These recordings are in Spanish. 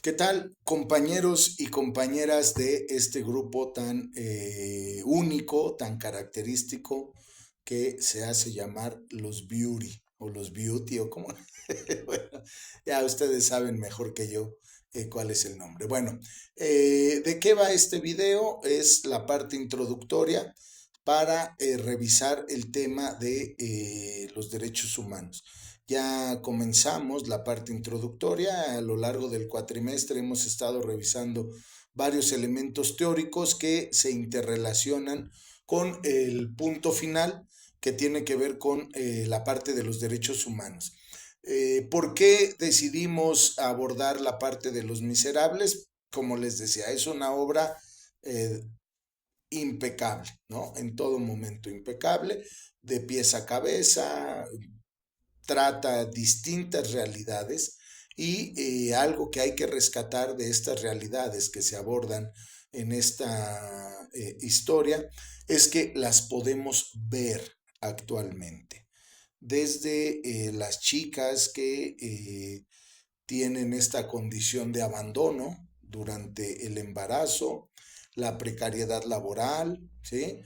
¿Qué tal, compañeros y compañeras de este grupo tan único, tan característico, que se hace llamar los Beauty o los Beauty o como... Bueno, ya ustedes saben mejor que yo cuál es el nombre. Bueno, ¿de qué va este video? Es la parte introductoria para revisar el tema de los derechos humanos. Ya comenzamos la parte introductoria. A lo largo del cuatrimestre hemos estado revisando varios elementos teóricos que se interrelacionan con el punto final que tiene que ver con la parte de los derechos humanos. ¿Por qué decidimos abordar la parte de los miserables? Como les decía, es una obra eh, impecable, ¿no? En todo momento impecable, de pies a cabeza, trata distintas realidades y algo que hay que rescatar de estas realidades que se abordan en esta historia es que las podemos ver actualmente. Desde las chicas que tienen esta condición de abandono durante el embarazo, la precariedad laboral, ¿sí?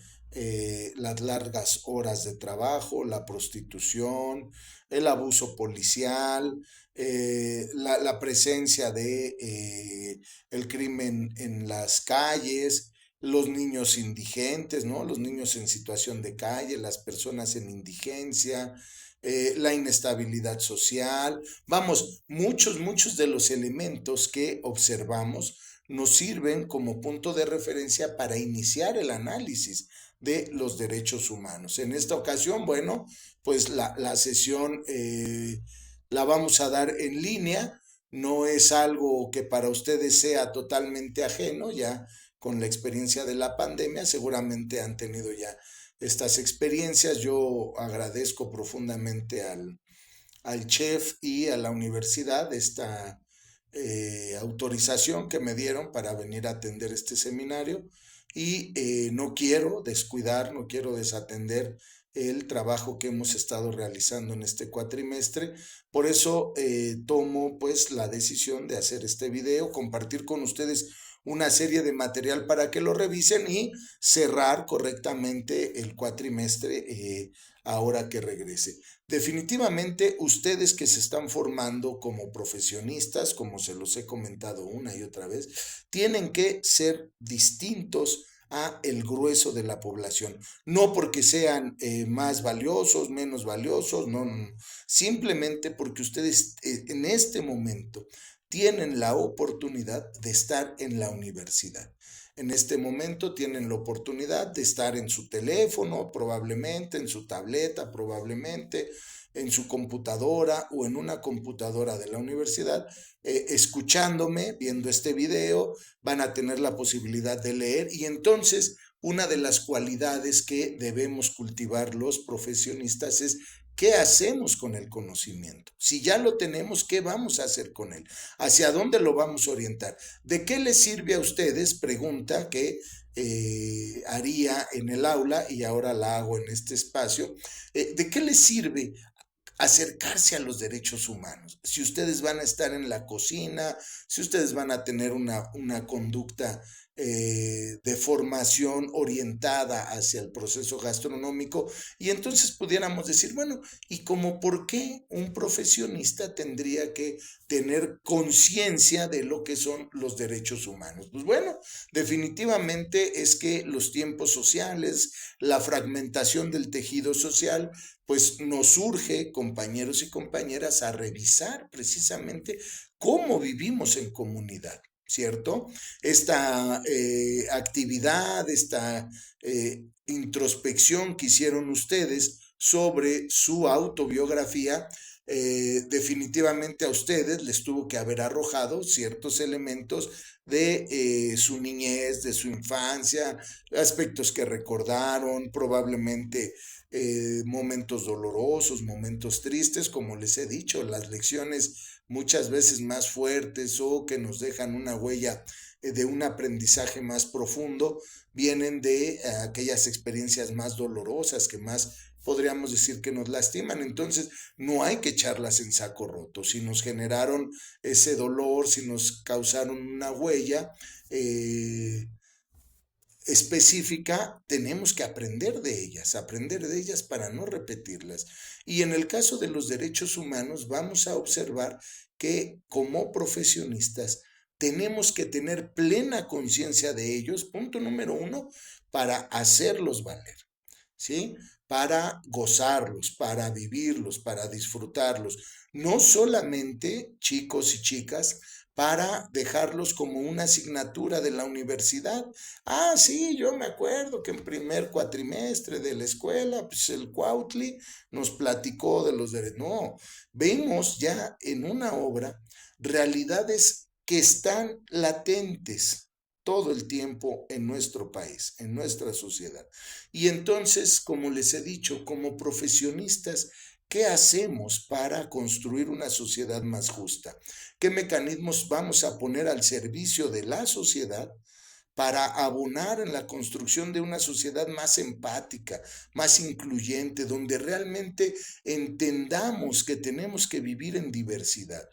Las largas horas de trabajo, la prostitución, el abuso policial, la presencia de el crimen en las calles, los niños indigentes, ¿no? Los niños en situación de calle, las personas en indigencia, la inestabilidad social. Vamos, muchos de los elementos que observamos nos sirven como punto de referencia para iniciar el análisis de los derechos humanos. En esta ocasión, bueno, pues la sesión la vamos a dar en línea. No es algo que para ustedes sea totalmente ajeno, ya con la experiencia de la pandemia, seguramente han tenido ya estas experiencias. Yo agradezco profundamente al chef y a la universidad esta autorización que me dieron para venir a atender este seminario y no quiero descuidar, no quiero desatender el trabajo que hemos estado realizando en este cuatrimestre. Por eso tomo pues la decisión de hacer este video, compartir con ustedes una serie de material para que lo revisen y cerrar correctamente el cuatrimestre ahora que regrese. Definitivamente ustedes que se están formando como profesionistas, como se los he comentado una y otra vez, tienen que ser distintos a el grueso de la población. No porque sean más valiosos, menos valiosos, no, no, no. Simplemente porque ustedes en este momento tienen la oportunidad de estar en la universidad. En este momento tienen la oportunidad de estar en su teléfono, probablemente, en su tableta, probablemente, en su computadora o en una computadora de la universidad, escuchándome, viendo este video, van a tener la posibilidad de leer y entonces una de las cualidades que debemos cultivar los profesionistas es ¿qué hacemos con el conocimiento? Si ya lo tenemos, ¿qué vamos a hacer con él? ¿Hacia dónde lo vamos a orientar? ¿De qué les sirve a ustedes? Pregunta que haría en el aula y ahora la hago en este espacio. ¿De qué les sirve acercarse a los derechos humanos? Si ustedes van a estar en la cocina, si ustedes van a tener una conducta de formación orientada hacia el proceso gastronómico, y entonces pudiéramos decir, bueno, ¿y como por qué un profesionista tendría que tener conciencia de lo que son los derechos humanos? Pues bueno, definitivamente es que los tiempos sociales, la fragmentación del tejido social, pues nos urge, compañeros y compañeras, a revisar precisamente cómo vivimos en comunidad, ¿cierto? Esta actividad, esta introspección que hicieron ustedes sobre su autobiografía, definitivamente a ustedes les tuvo que haber arrojado ciertos elementos de su niñez, de su infancia, aspectos que recordaron, probablemente momentos dolorosos, momentos tristes, como les he dicho, las lecciones muchas veces más fuertes o que nos dejan una huella de un aprendizaje más profundo, vienen de aquellas experiencias más dolorosas que más podríamos decir que nos lastiman. Entonces, no hay que echarlas en saco roto. Si nos generaron ese dolor, si nos causaron una huella, específica, tenemos que aprender de ellas para no repetirlas. Y en el caso de los derechos humanos, vamos a observar que como profesionistas tenemos que tener plena conciencia de ellos, punto número uno, para hacerlos valer, ¿sí? Para gozarlos, para vivirlos, para disfrutarlos. No solamente, chicos y chicas, para dejarlos como una asignatura de la universidad. Ah, sí, yo me acuerdo que en primer cuatrimestre de la escuela, pues el Cuautli nos platicó de los derechos. No, vemos ya en una obra realidades que están latentes todo el tiempo en nuestro país, en nuestra sociedad. Y entonces, como les he dicho, como profesionistas, ¿qué hacemos para construir una sociedad más justa? ¿Qué mecanismos vamos a poner al servicio de la sociedad para abonar en la construcción de una sociedad más empática, más incluyente, donde realmente entendamos que tenemos que vivir en diversidad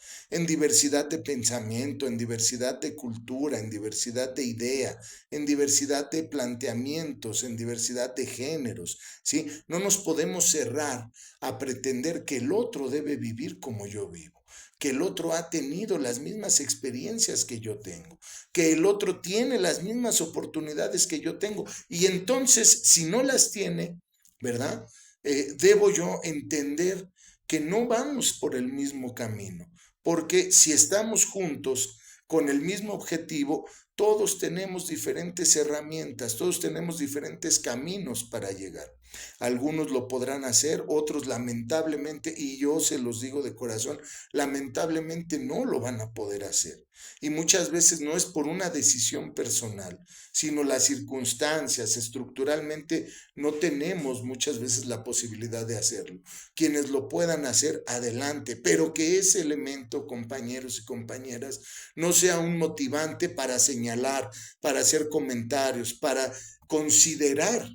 de pensamiento, en diversidad de cultura, en diversidad de idea, en diversidad de planteamientos, en diversidad de géneros, ¿sí? No nos podemos cerrar a pretender que el otro debe vivir como yo vivo, que el otro ha tenido las mismas experiencias que yo tengo, que el otro tiene las mismas oportunidades que yo tengo. Y entonces, si no las tiene, ¿verdad? Debo yo entender que no vamos por el mismo camino, porque si estamos juntos con el mismo objetivo, todos tenemos diferentes herramientas, todos tenemos diferentes caminos para llegar. Algunos lo podrán hacer, otros lamentablemente, y yo se los digo de corazón, lamentablemente no lo van a poder hacer. Y muchas veces no es por una decisión personal, sino las circunstancias. Estructuralmente no tenemos muchas veces la posibilidad de hacerlo. Quienes lo puedan hacer, adelante, pero que ese elemento, compañeros y compañeras, no sea un motivante para señalar, para hacer comentarios, para considerar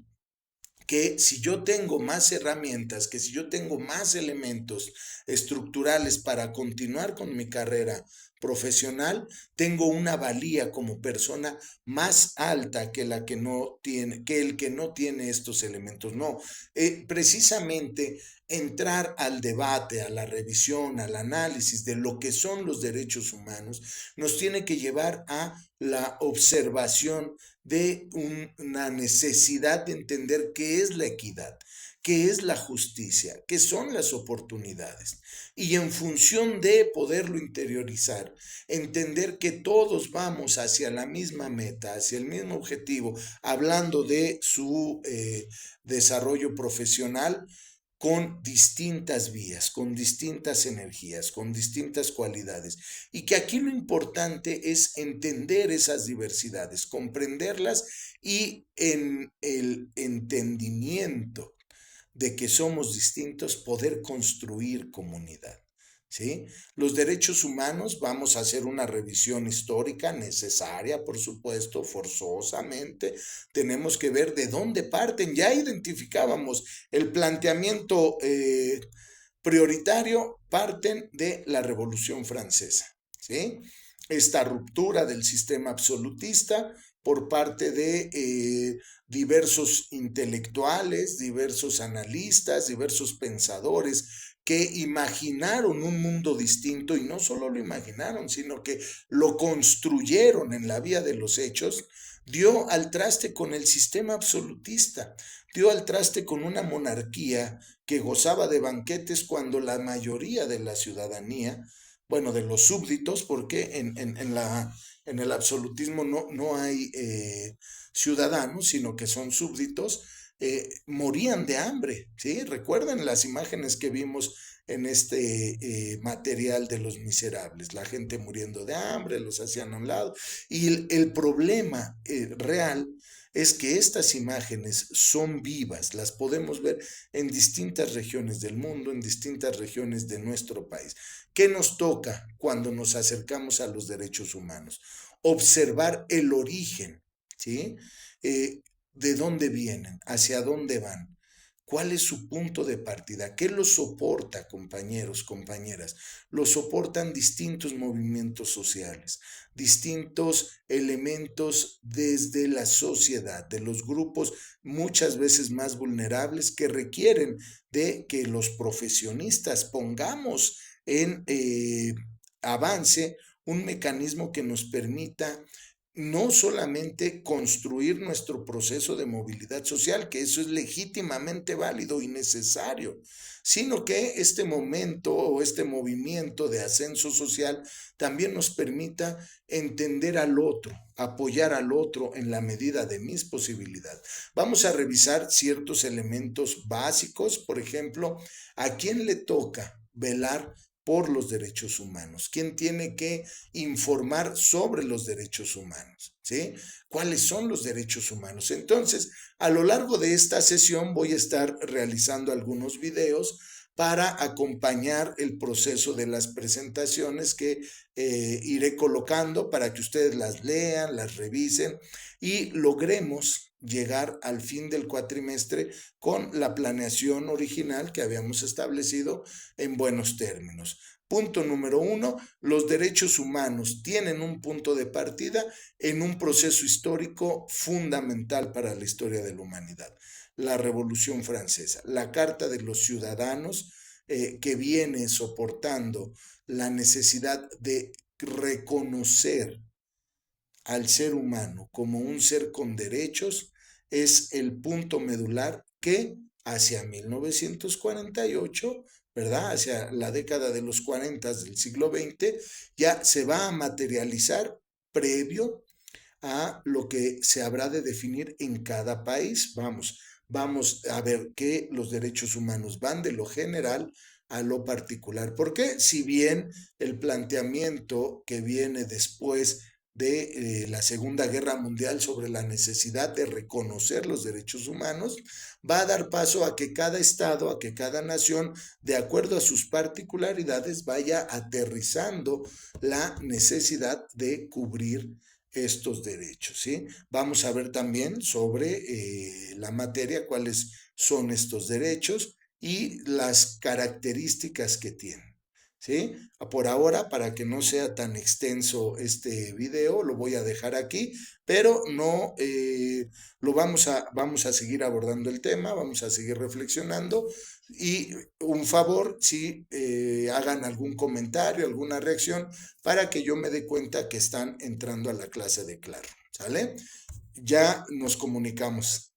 que si yo tengo más herramientas, que si yo tengo más elementos estructurales para continuar con mi carrera profesional, tengo una valía como persona más alta que la que no tiene, que el que no tiene estos elementos. No, precisamente entrar al debate, a la revisión, al análisis de lo que son los derechos humanos, nos tiene que llevar a la observación de una necesidad de entender qué es la equidad, qué es la justicia, qué son las oportunidades. Y en función de poderlo interiorizar, entender que todos vamos hacia la misma meta, hacia el mismo objetivo, hablando de su desarrollo profesional, con distintas vías, con distintas energías, con distintas cualidades. Y que aquí lo importante es entender esas diversidades, comprenderlas y en el entendimiento de que somos distintos, poder construir comunidad. ¿Sí? Los derechos humanos, vamos a hacer una revisión histórica necesaria, por supuesto, forzosamente. Tenemos que ver de dónde parten. Ya identificábamos el planteamiento prioritario, parten de la Revolución Francesa. ¿Sí? Esta ruptura del sistema absolutista por parte de diversos intelectuales, diversos analistas, diversos pensadores que imaginaron un mundo distinto y no solo lo imaginaron, sino que lo construyeron en la vía de los hechos, dio al traste con el sistema absolutista, dio al traste con una monarquía que gozaba de banquetes cuando la mayoría de la ciudadanía, bueno, de los súbditos, porque en el absolutismo no hay ciudadanos, sino que son súbditos, morían de hambre, ¿sí? Recuerden las imágenes que vimos en este material de Los Miserables, la gente muriendo de hambre, los hacían a un lado. Y el problema real es que estas imágenes son vivas, las podemos ver en distintas regiones del mundo, en distintas regiones de nuestro país. ¿Qué nos toca cuando nos acercamos a los derechos humanos? Observar el origen, ¿sí? ¿De dónde vienen? ¿Hacia dónde van? ¿Cuál es su punto de partida? ¿Qué lo soporta, compañeros, compañeras? Lo soportan distintos movimientos sociales, distintos elementos desde la sociedad, de los grupos muchas veces más vulnerables que requieren de que los profesionistas pongamos en avance un mecanismo que nos permita no solamente construir nuestro proceso de movilidad social, que eso es legítimamente válido y necesario, sino que este momento o este movimiento de ascenso social también nos permita entender al otro, apoyar al otro en la medida de mis posibilidades. Vamos a revisar ciertos elementos básicos, por ejemplo, ¿a quién le toca velar por los derechos humanos? ¿Quién tiene que informar sobre los derechos humanos? ¿Sí? ¿Cuáles son los derechos humanos? Entonces, a lo largo de esta sesión voy a estar realizando algunos videos para acompañar el proceso de las presentaciones que iré colocando para que ustedes las lean, las revisen y logremos llegar al fin del cuatrimestre con la planeación original que habíamos establecido en buenos términos. Punto número 1, los derechos humanos tienen un punto de partida en un proceso histórico fundamental para la historia de la humanidad, la Revolución Francesa, la Carta de los Ciudadanos, que viene soportando la necesidad de reconocer al ser humano como un ser con derechos, es el punto medular que hacia 1948, ¿verdad? Hacia la década de los 40 del siglo XX, ya se va a materializar previo a lo que se habrá de definir en cada país. Vamos a ver que los derechos humanos van de lo general a lo particular. Porque si bien el planteamiento que viene después de la Segunda Guerra Mundial sobre la necesidad de reconocer los derechos humanos, va a dar paso a que cada estado, a que cada nación, de acuerdo a sus particularidades, vaya aterrizando la necesidad de cubrir estos derechos, ¿sí? Vamos a ver también sobre la materia, cuáles son estos derechos y las características que tienen. ¿Sí? Por ahora, para que no sea tan extenso este video, lo voy a dejar aquí, pero no vamos a seguir abordando el tema, vamos a seguir reflexionando y un favor, si hagan algún comentario, alguna reacción, para que yo me dé cuenta que están entrando a la clase de Claro, ¿sale? Ya nos comunicamos.